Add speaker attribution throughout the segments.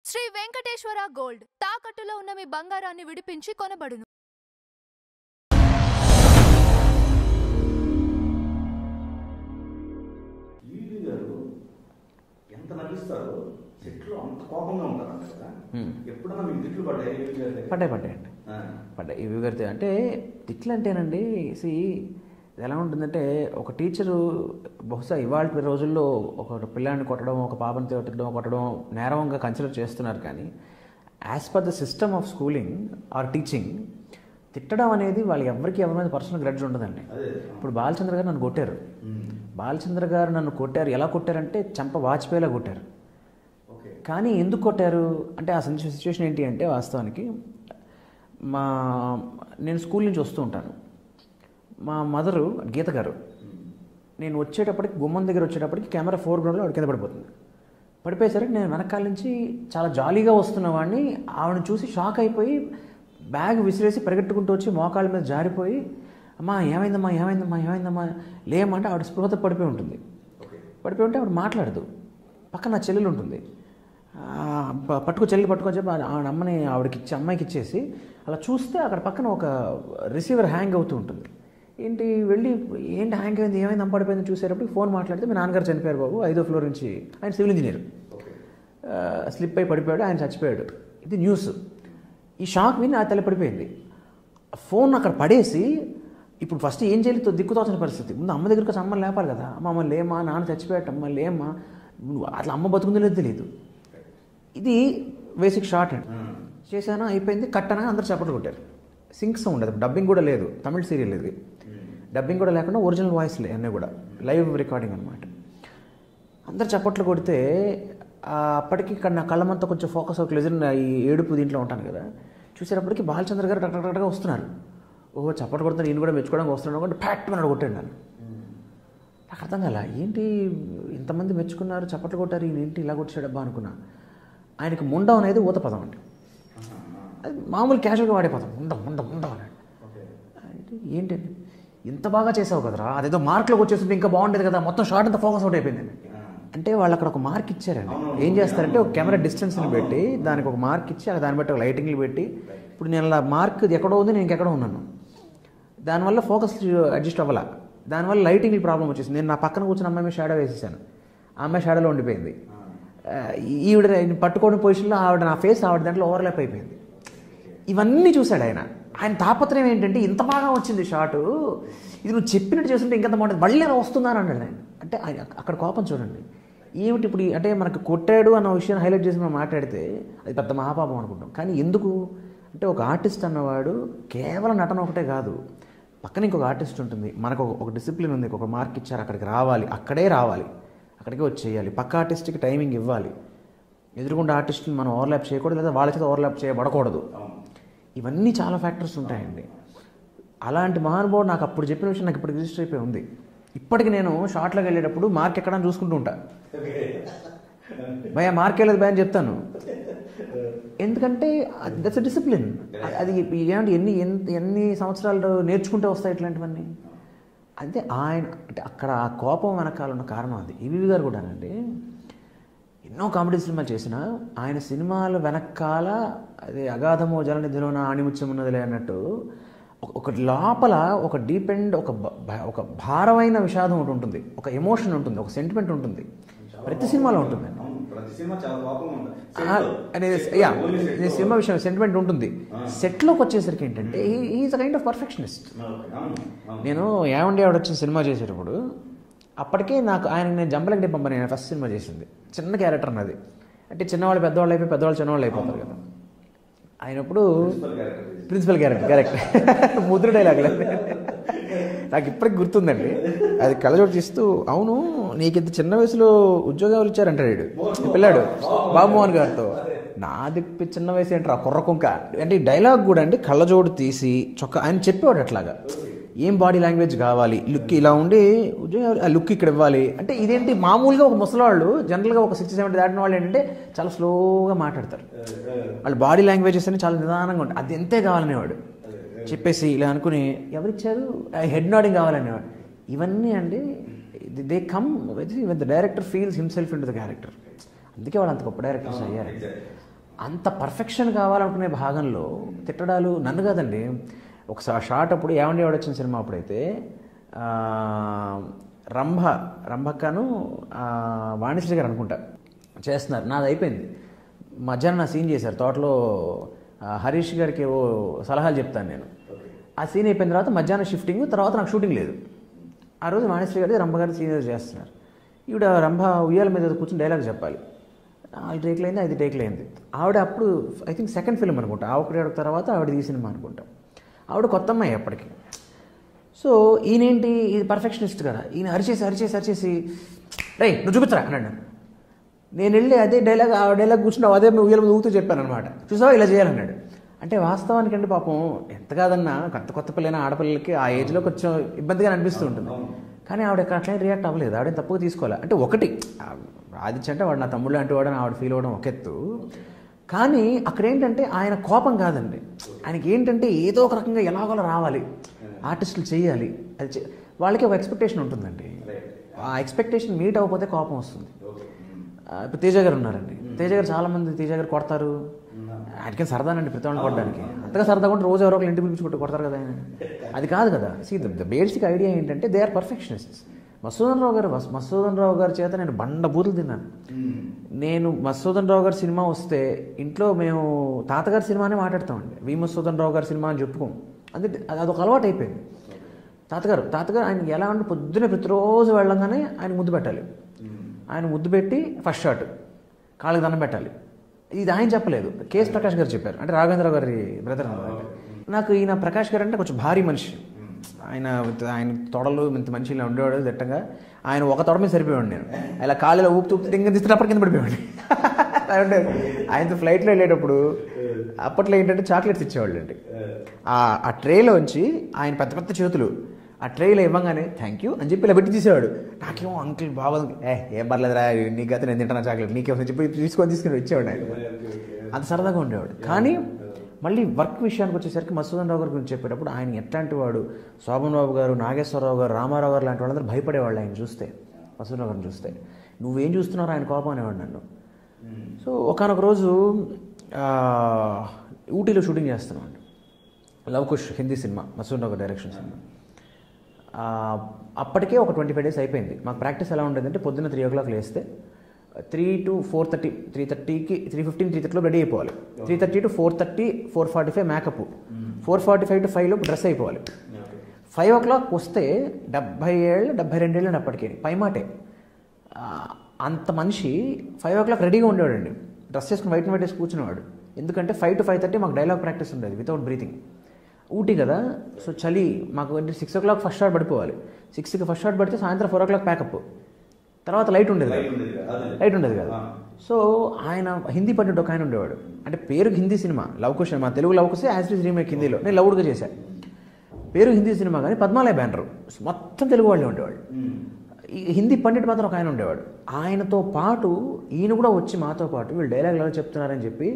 Speaker 1: Shri Venkateswara gold తాకట్టులో ఉన్న మీ బంగారాన్ని విడిపించి కొనబడును.
Speaker 2: ఎంత నటిస్తారో చెట్లు అంత కోపంగా ఉంటారు కదా. ఎప్పుడన్నా మీకు తిట్లు
Speaker 3: పడ్డాయి ఇవి గారితే అంటే తిట్లు అంటేనండి. ఎలా ఉంటుందంటే ఒక టీచరు బహుశా ఇవాళ రోజుల్లో ఒక పిల్లాన్ని కొట్టడం, ఒక పాపని కొట్టడం నేరంగా కన్సిడర్ చేస్తున్నారు. కానీ as per the system of schooling or teaching తిట్టడం అనేది వాళ్ళకి ఎవరి మీద పర్సనల్ గ్రడ్జ్ ఉండదండి. ఇప్పుడు బాలచంద్ర గారు నన్ను కొట్టారు. ఎలా కొట్టారంటే చంప వాజ్పేయిలా కొట్టారు. కానీ ఎందుకు కొట్టారు అంటే ఆ సిచ్యువేషన్ ఏంటి అంటే వాస్తవానికి నేను స్కూల్ నుంచి వస్తూ ఉంటాను. మా మదరు గీత గారు నేను వచ్చేటప్పటికి గుమ్మం దగ్గర వచ్చేటప్పటికి కెమెరా ఫోర్గ్రౌండ్లో ఆవిడ కింద పడిపోయేసరికి నేను వెనకాల నుంచి చాలా జాలీగా వస్తున్న వాడిని ఆవిడని చూసి షాక్ అయిపోయి బ్యాగ్ విసిరేసి పరిగెట్టుకుంటూ వచ్చి మోకాళ్ళ మీద జారిపోయి అమ్మా ఏమైందమ్మా లేమంటే ఆవిడ స్పృహత పడిపోయి ఉంటే ఆవిడ మాట్లాడదు. పక్కన నా చెల్లెలు ఉంటుంది. పట్టుకొని చెప్పి అమ్మాయికి ఇచ్చేసి అలా చూస్తే అక్కడ పక్కన ఒక రిసీవర్ హ్యాంగ్ అవుతూ ఉంటుంది. ఏంటి హ్యాంగ్ అయింది, ఏమైంది, పడిపోయింది చూసేటప్పుడు ఫోన్ మాట్లాడితే మీ నాన్నగారు చనిపోయారు బాబు, 5వ ఫ్లోర్ నుంచి, ఆయన సివిల్ ఇంజనీర్, స్లిప్ అయి పడిపోయాడు, ఆయన చచ్చిపోయాడు. ఇది న్యూస్. ఈ షాక్ విని ఆ తల్లి పడిపోయింది. ఫోన్ అక్కడ పడేసి ఇప్పుడు ఫస్ట్ ఏం చేయాలి దిక్కుతోచిన పరిస్థితి. ముందు అమ్మ దగ్గరికి వచ్చి అమ్మ లేపాలి కదా. అమ్మ లేమా, నాన్న చచ్చిపోయాట, అమ్మ లేమ్మా, అట్లా అమ్మ బతుకుందో లేదు తెలియదు. ఇది బేసిక్ షార్ట్ అండ్ చేశాను, అయిపోయింది, కట్టనా అందరు చప్పట్లు కొట్టారు. సింక్ సౌండ్, అది డబ్బింగ్ కూడా లేదు, తమిళ సీరియల్ ఇది, డబ్బింగ్ కూడా లేకుండా ఒరిజినల్ వాయిస్లే అన్నీ కూడా లైవ్ రికార్డింగ్ అనమాట. అందరు చప్పట్లు కొడితే అప్పటికి ఇక్కడ నా కళ్ళమంతా కొంచెం ఫోకస్ అవుట్ లేదు, ఈ ఏడుపు దీంట్లో ఉంటాను కదా. చూసేటప్పటికి బాలచంద్ర గారు టక్టక్గా వస్తున్నారు. ఓహో చప్పట్లు కొడుతున్నారు, ఈయన కూడా మెచ్చుకోవడానికి వస్తున్నాడు అంటే ఫ్యాక్ట్ అని కొట్టాడు నన్ను. నాకు అర్థం కాల, ఏంటి ఇంతమంది మెచ్చుకున్నారు, చప్పట్లు కొట్టారు, ఈయన ఏంటి ఇలా కొట్టాడబ్బా అనుకున్నా. ఆయనకి ముండం అనేది ఊత పదం అండి, అది మామూలు క్యాజువల్గా వాడే పదం, ముండం అన్నాడు. అంటే ఏంటండి ఇంత బాగా చేసావు కదరా, అదేదో మార్కులోకి వచ్చేస్తుంటే ఇంకా బాగుండేది కదా, మొత్తం షార్ట్ అంతా ఫోకస్ అవుట్ అయిపోయింది. అంటే వాళ్ళు అక్కడ ఒక మార్క్ ఇచ్చారండి. ఏం చేస్తారంటే ఒక కెమెరా డిస్టెన్స్ని పెట్టి దానికి ఒక మార్క్ ఇచ్చి దాన్ని బట్టి ఒక లైటింగ్లు పెట్టి, ఇప్పుడు నేను అలా మార్క్ ఎక్కడో ఉంది, నేను ఇంకెక్కడో ఉన్నాను, దానివల్ల ఫోకస్ అడ్జస్ట్ అవ్వాల, దానివల్ల లైటింగ్ ప్రాబ్లం వచ్చేసింది. నేను నా పక్కన కూర్చొని అమ్మాయి షాడో వేసేసాను, ఆ అమ్మాయి షాడోలో ఉండిపోయింది. ఈవిడ పట్టుకోవడం పొజిషన్లో ఆవిడ నా ఫేస్ ఆవిడ దాంట్లో ఓవర్లాప్ అయిపోయింది. ఇవన్నీ చూశాడు ఆయన. ఆయన తాపత్రయం ఏంటంటే ఇంత బాగా వచ్చింది షాటు, ఇది నువ్వు చెప్పినట్టు చేస్తుంటే ఇంకంత బాగుంటుంది, మళ్ళీ అలా వస్తుందని అన్నాడు ఆయన. అంటే ఆయన అక్కడ కోపం చూడండి. ఏమిటి ఇప్పుడు అంటే మనకు కొట్టాడు అన్న విషయాన్ని హైలైట్ చేసి మనం మాట్లాడితే అది పెద్ద మహాపాపం అనుకుంటాం. కానీ ఎందుకు అంటే ఒక ఆర్టిస్ట్ అన్నవాడు కేవలం నటన ఒకటే కాదు, పక్కన ఇంకొక ఆర్టిస్ట్ ఉంటుంది, మనకు ఒక డిసిప్లిన్ ఉంది, ఒక మార్క్ ఇచ్చారు, అక్కడికి రావాలి, అక్కడికే వచ్చేయాలి, పక్క ఆర్టిస్ట్కి టైమింగ్ ఇవ్వాలి, ఎదురుకుండా ఆర్టిస్ట్ని మనం ఓవర్లాప్ చేయకూడదు, లేదా వాళ్ళ చేత ఓవర్లాప్ చేయబడకూడదు. ఇవన్నీ చాలా ఫ్యాక్టర్స్ ఉంటాయండి. అలాంటి మహానుభావుడు నాకు అప్పుడు చెప్పిన విషయం నాకు ఇప్పుడు రిజిస్టర్ అయిపోయి ఉంది. ఇప్పటికి నేను షార్ట్లోకి వెళ్ళేటప్పుడు మార్క్ ఎక్కడా చూసుకుంటూ ఉంటా, భయ మార్క్ వెళ్ళదు భయ అని చెప్తాను. ఎందుకంటే దట్స్ డిసిప్లిన్. అది ఏమంటే ఎన్ని సంవత్సరాలు నేర్చుకుంటే వస్తాయి ఇట్లాంటివన్నీ. అంటే ఆయన అంటే అక్కడ ఆ కోపం వెనకాల ఉన్న కారణం అది. ఈవీవి గారు కూడానండి ఎన్నో కామెడీ సినిమాలు చేసిన ఆయన సినిమాల వెనకాల అదే అగాధమో జలనిధిలోన ఆణిముత్యం ఉన్నదిలే అన్నట్టు ఒక లోపల ఒక డీప్ అండ్ ఒక భారమైన విషాదం ఒకటి ఉంటుంది, ఒక ఎమోషన్ ఉంటుంది, ఒక సెంటిమెంట్ ఉంటుంది, ప్రతి సినిమాలో ఉంటుందండి. సినిమా విషయం సెంటిమెంట్ ఉంటుంది. సెట్లోకి వచ్చేసరికి ఏంటంటే is a kind of perfectionist. నేను ఏమండి ఆవిడ వచ్చిన సినిమా చేసేటప్పుడు అప్పటికే నాకు నేను జంపలకి పంపని ఆయన ఫస్ట్ సినిమా చేసింది, చిన్న క్యారెక్టర్ అన్నది. అంటే చిన్నవాళ్ళు పెద్దవాళ్ళు అయిపోయి పెద్దవాళ్ళు చిన్నవాళ్ళు అయిపోతారు కదా. ఆయనప్పుడు principal character correct Mudra dialogue నాకు ఇప్పటికి గుర్తుందండి. అది కళ్ళజోడు తీస్తూ, అవును నీకు ఇంత చిన్న వయసులో ఉద్యోగాలు ఇచ్చారంటాడు పిల్లాడు బాబుమోహన్ గారితో. నాది చిన్న వయసు ఏంటారు ఆ కుర్ర కుంక అంటే ఈ డైలాగ్ కూడా అండి కళ్ళజోడు తీసి చొక్కా ఆయన చెప్పేవాడు అట్లాగా, ఏం బాడీ లాంగ్వేజ్ కావాలి, లుక్ ఇలా ఉండి ఉద్యోగాలు ఆ లుక్ ఇక్కడ ఇవ్వాలి అంటే. ఇదేంటి మామూలుగా ఒక ముసలివాళ్ళు జనరల్గా ఒక 60-70 దాటిన వాళ్ళు ఏంటంటే చాలా స్లోగా మాట్లాడతారు, వాళ్ళు బాడీ లాంగ్వేజెస్ అని చాలా నిదానంగా ఉంటాయి. అది ఎంతే కావాలనేవాడు చెప్పేసి ఇలా అనుకుని ఎవరిచ్చారు హెడ్ నాడింగ్ కావాలనేవాడు. ఇవన్నీ అండి they come with the director feels himself in to the character. అందుకే వాళ్ళు అంత గొప్ప డైరెక్టర్స్ అయ్యారు. అంత పర్ఫెక్షన్ కావాలనుకునే భాగంలో తిట్టడాలు నన్ను కాదండి. ఒకసారి షార్ట్ అప్పుడు ఏమండి వచ్చిన సినిమా అప్పుడైతే రంభక్కను వాణిశ్రీ గారు అనుకుంటా చేస్తున్నారు. నాది అయిపోయింది. మధ్యాహ్నం నా సీన్ చేశారు తోటలో. హరీష్ గారికి ఏవో సలహాలు చెప్తాను నేను. ఆ సీన్ అయిపోయిన తర్వాత మధ్యాహ్నం షిఫ్టింగ్, తర్వాత నాకు షూటింగ్ లేదు. ఆ రోజు వాణిశ్రీ గారి రంభ గారి సీనియర్ చేస్తున్నారు. ఈవిడ రంభ ఉయ్యాల మీద కూర్చొని డైలాగ్ చెప్పాలి. 4 టేక్లు అయింది, 5 టేక్లు అయింది. ఆవిడ అప్పుడు ఐ థింక్ సెకండ్ ఫిల్మ్ అనుకుంటా, ఆవిడ తర్వాత ఆవిడ ఈ సినిమా అనుకుంటా. ఆవిడ కొత్త అమ్మాయి అప్పటికి. సో ఈయనేంటి, ఇది పర్ఫెక్షనిస్ట్ కదా, ఈయన అరిచేసి రేయ్ నువ్వు చూపించరా అన్నాడు. నేను వెళ్ళి అదే డైలాగ్, ఆ డైలాగ్ కూర్చున్నావు, అదే ఉయ్యాల మీద ఊగుతూ చెప్పాను అనమాట. చూసావా ఇలా చేయాలన్నాడు. అంటే వాస్తవానికి అంటే పాపం ఎంత కాదన్నా కొత్త పిల్లైన ఆడపిల్లలకి ఆ ఏజ్లో కొంచెం ఇబ్బందిగా అనిపిస్తూ ఉంటుంది. కానీ ఆవిడ అట్లా రియాక్ట్ అవ్వలేదు, ఆవిడ తప్పుగా తీసుకోవాలి. అంటే ఒకటి ఆదిత్య అంటే వాడు నా తమ్ముళ్ళు అంటే వాడు ఆవిడ ఫీల్ అవ్వడం ఒక ఎత్తు. కానీ అక్కడ ఏంటంటే ఆయన కోపం కాదండి, ఆయనకి ఏంటంటే ఏదో ఒక రకంగా ఎలాగోలా రావాలి, ఆర్టిస్టులు చేయాలి, అది వాళ్ళకి ఒక ఎక్స్పెక్టేషన్ ఉంటుందండి. ఆ ఎక్స్పెక్టేషన్ మీట్ అవ్వకపోతే కోపం వస్తుంది. ఇప్పుడు తేజ గారు ఉన్నారండి, తేజ గారు చాలామంది తేజ గారు కొడతారు, ఆయనకేం సరదానండి ప్రతి వాళ్ళని కొట్టడానికి. అంతగా సరదా కూడా రోజు ఎవరో ఒకరు ఇంటికి పిలిచి కొడతారు కదా ఆయన. అది కాదు కదా. ద బేసిక్ ఐడియా ఏంటంటే దే ఆర్ పర్ఫెక్షనిస్ట్స్. మధుసూదన్ రావు గారి చేత నేను బండ బూతులు తిన్నాను. నేను మధుసూదన్ రావు గారి సినిమా వస్తే ఇంట్లో మేము తాతగారి సినిమానే మాట్లాడతామండి. మధుసూదన్ రావు గారి సినిమా అని చెప్పుకోం. అందుకే అదొక అలవాటు అయిపోయింది. తాతగారు ఆయనకి ఎలా అంటే పొద్దున్నే ప్రతిరోజు వెళ్ళంగానే ఆయన ముద్దు పెట్టాలి. ఆయన ముద్దు పెట్టి ఫస్ట్ షాట్ కాళ్ళకి దండం పెట్టాలి. ఇది ఆయన చెప్పలేదు, కేఎస్ ప్రకాష్ గారు చెప్పారు. అంటే రాఘవేంద్ర గారి బ్రదర్ అన్నమాట. నాకు ఈయన ప్రకాష్ గారు అంటే కొంచెం భారీ మనిషి. ఆయన తొడలు ఇంత మనిషి ఇలా ఉండేవాడు దిట్టంగా. ఆయన ఒక తొడ మీద సరిపోయాడు. నేను ఇలా కాళ్ళలో ఊపుతూ దింగ తీస్తున్నప్పుడు కింద పడిపోయాడు. ఆయనతో ఫ్లైట్లో వెళ్ళేటప్పుడు అప్పట్లో ఏంటంటే చాక్లెట్స్ ఇచ్చేవాళ్ళు అండి. ఆ ట్రేలోంచి ఆయన పెద్ద చేతులు ఆ ట్రేలో ఇవ్వగానే థ్యాంక్ యూ అని చెప్పి ఇలా పెట్టి తీసేవాడు. నాకేమో అంకుల్ బాగుంది, ఏం పర్లేదురా నీకు అయితే నేను తింటాను చాక్లెట్ నీకేమో చెప్పి తీసుకొని ఇచ్చేవాడు ఆయన. అంత సరదాగా ఉండేవాడు. కానీ మళ్ళీ వర్క్ విషయానికి వచ్చేసరికి మధుసూదన్ రావు గారి గురించి చెప్పేటప్పుడు ఆయన ఎట్లాంటి వాడు, శోభన్ బాబు గారు, నాగేశ్వరరావు గారు, రామారావు గారు లాంటి వాళ్ళందరూ భయపడేవాళ్ళు ఆయన చూస్తే. మధుసూదన్ రావు గారిని చూస్తే నువ్వేం చూస్తున్నారో ఆయన కోపం అనేవాడు నన్ను. సో ఒకానొక రోజు ఊటీలో షూటింగ్ చేస్తున్నాం అండి. లవ్ కుష్ హిందీ సినిమా, మధుసూదన్ రావు గారి డైరెక్షన్ సినిమా. అప్పటికే ఒక 25 days అయిపోయింది. మాకు ప్రాక్టీస్ ఎలా ఉండేదంటే పొద్దున్న 3 o'clock లేస్తే 3 to 4:30, 3:30కి 3:15, 3:30 రెడీ అయిపోవాలి. 3:30 to 4:30, 4:45 మేకప్, 4:45 to 5 డ్రెస్ అయిపోవాలి. 5 o'clock వస్తే 72 ఏళ్ళు అప్పటికే పైమాటే. అంత మనిషి 5 o'clock రెడీగా ఉండేవాడండి. డ్రెస్ చేసుకుని వైట్ వేసి కూర్చునేవాడు. ఎందుకంటే 5 to 5:30 మాకు డైలాగ్ ప్రాక్టీస్ ఉండేది వితౌట్ బ్రీతింగ్. ఊటీ కదా, సో చలి మాకు 6 o'clock ఫస్ట్ షాట్ పడిపోవాలి. 6కి ఫస్ట్ షాట్ పడితే సాయంత్రం 4 o'clock ప్యాకప్. తర్వాత లైట్ ఉండేది కదా. సో ఆయన హిందీ పండిట్ ఒక ఆయన ఉండేవాడు. అంటే పేరుకి హిందీ సినిమా లవ్ కుష్, మా Telugu Luv Kush as it remake హిందీలో నేను లౌడ్గా చేశాను. పేరు హిందీ సినిమా కానీ పద్మాలయ బ్యానర్, మొత్తం తెలుగు వాళ్ళే ఉండేవాళ్ళు. ఈ హిందీ పండిట్ మాత్రం ఒక ఆయన ఉండేవాడు. ఆయనతో పాటు ఈయన కూడా వచ్చి మాతో పాటు వీళ్ళు డైలాగ్ ఎలా చెప్తున్నారని చెప్పి,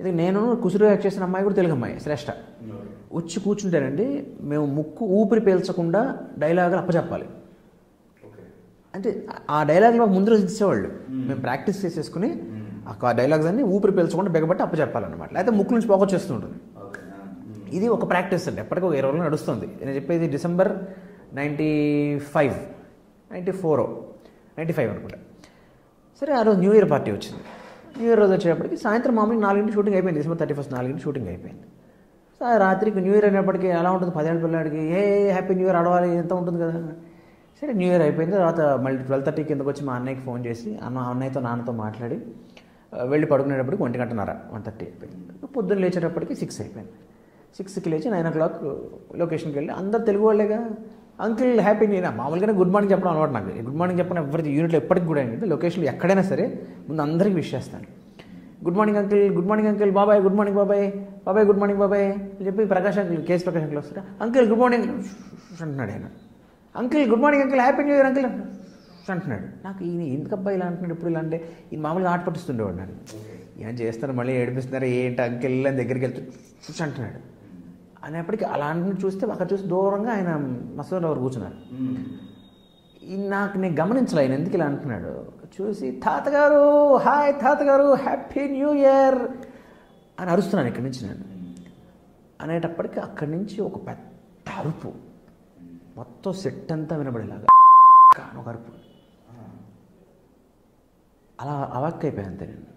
Speaker 3: ఇది నేను కుసురుగా యాక్ట్ చేసిన అమ్మాయి కూడా తెలుగు అమ్మాయి శ్రేష్ఠ వచ్చి కూర్చుంటానండి. మేము ముక్కు ఊపిరి పీల్చకుండా డైలాగులు అప్పచెప్పాలి. అంటే ఆ డైలాగులు మాకు ముందు రోజు ఇచ్చేవాళ్ళు. మేము ప్రాక్టీస్ చేసేసుకుని ఆ డైలాగ్స్ అన్ని ఊపిరి పీల్చకుండా బెగబట్టి అప్పచెప్పాలన్నమాట. లేకపోతే ముక్కు నుంచి పోగొచ్చేస్తుంటుంది. ఇది ఒక ప్రాక్టీస్ అండి. ఎప్పటికీ ఒక 20 రోజులు నడుస్తుంది. నేను చెప్పేది December 95, 95 అనుకుంటా. సరే ఆ రోజు న్యూ ఇయర్ పార్టీ వచ్చింది. న్యూ ఇయర్ రోజు వచ్చేటప్పటికి సాయంత్రం మామూలుగా 4 షూటింగ్ అయిపోయింది. December 31st 4 షూటింగ్ అయిపోయింది. సో రాత్రికి న్యూ ఇయర్ అయినప్పటికీ ఎలా ఉంటుంది, 10 ఏళ్ళ పిల్లాడికి హ్యాపీ న్యూ ఇయర్ అడవాలి ఎంత ఉంటుంది కదా. సరే న్యూ ఇయర్ అయిపోయింది. తర్వాత మళ్ళీ 12:30 కిందకు వచ్చి మా అన్నయ్యకి ఫోన్ చేసి అన్నయ్యతో నాన్నతో మాట్లాడి వెళ్ళి పడుకునేటప్పటికి 1:30, 1:30 అయిపోయింది. పొద్దున్న లేచేటప్పటికి 6 అయిపోయింది. 6కి లేచి 9 o'clock లొకేషన్కి వెళ్ళి అందరు తెలుగు వాళ్ళేగా అంకిల్ హ్యాపీ న్యూ ఇయర్. మామూలుగానే గుడ్ మార్నింగ్ చెప్పడం అలవాటు నాకు. గుడ్ మార్నింగ్ చెప్పడం ఎవరి యూనిట్లో ఎప్పటికి కూడా ఏంటంటే లొకేషన్లో ఎక్కడైనా సరే ముందు అందరికీ విష్ చేస్తాను. గుడ్ మార్నింగ్ అంకిల్, బాబాయ్ గుడ్ మార్నింగ్ బాబాయ్ గుడ్ మార్నింగ్ బాబాయ్ అని చెప్పి Prakash uncle, KS Prakash uncle వస్తారా, అంకిల్ గుడ్ మార్నింగ్ అంటున్నాడు. ఆయన uncle good morning uncle happy new year uncle అంటున్నాడు. నాకు ఈయన ఎందుకబ్బా ఇలా అంటున్నాడు ఇప్పుడు ఇలా అంటే, ఈయన మామూలుగా ఆట పట్టిస్తుండేవాడు. నాకు ఏం చేస్తాను మళ్ళీ ఏడిపిస్తున్నారు ఏంటి అంకిల్ అని దగ్గరికి వెళ్తూ అంటున్నాడు. అనేప్పటికీ అలా అంటున్నాడు. చూస్తే అక్కడ చూసి దూరంగా ఆయన మసూదన్ రావు కూర్చున్నారు. నాకు నేను గమనించలే ఆయన ఎందుకు ఇలా అంటున్నాడు. చూసి తాతగారు హాయ్ తాతగారు హ్యాపీ న్యూ ఇయర్ అని అరుస్తున్నాను ఇక్కడి నుంచి నేను. అనేటప్పటికీ అక్కడి నుంచి ఒక పెద్ద అరుపు, మొత్తం సెట్ అంతా వినబడేలాగా అని ఒక అరుపు. అలా అవాక్కైపోయాను అంతే నేను.